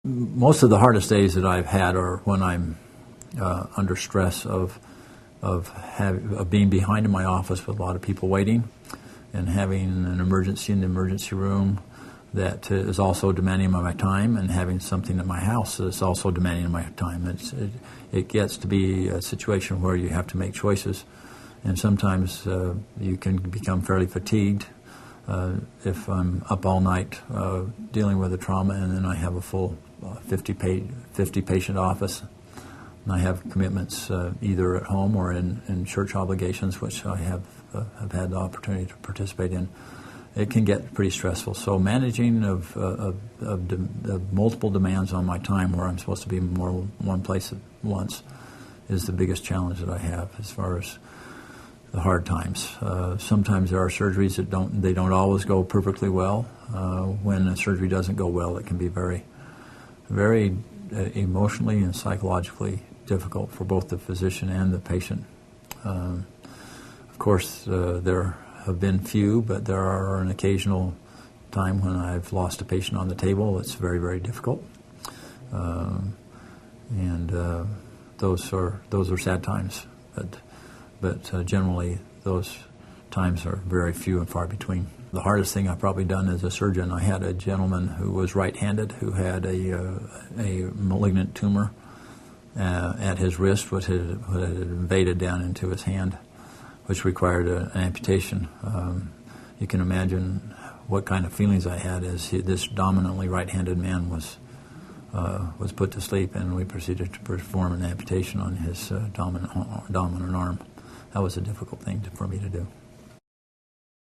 Most of the hardest days that I've had are when I'm under stress of being behind in my office with a lot of people waiting, and having an emergency in the emergency room that is also demanding of my time, and having something at my house that's also demanding of my time. It gets to be a situation where you have to make choices, and sometimes you can become fairly fatigued if I'm up all night dealing with the trauma, and then I have a full 50 patient office, and I have commitments either at home or in church obligations, which I have had the opportunity to participate in. It can get pretty stressful. So managing of multiple demands on my time, where I'm supposed to be in one place at once, is the biggest challenge that I have as far as the hard times. Sometimes there are surgeries that don't always go perfectly well. When a surgery doesn't go well, it can be very, very emotionally and psychologically difficult for both the physician and the patient. Of course, there have been few, but there are an occasional time when I've lost a patient on the table. It's very, very difficult, and those are sad times. But generally, those times are very few and far between. The hardest thing I've probably done as a surgeon, I had a gentleman who was right-handed who had a malignant tumor at his wrist, which had invaded down into his hand, which required an amputation. You can imagine what kind of feelings I had as this dominantly right-handed man was put to sleep, and we proceeded to perform an amputation on his dominant arm. That was a difficult thing for me to do.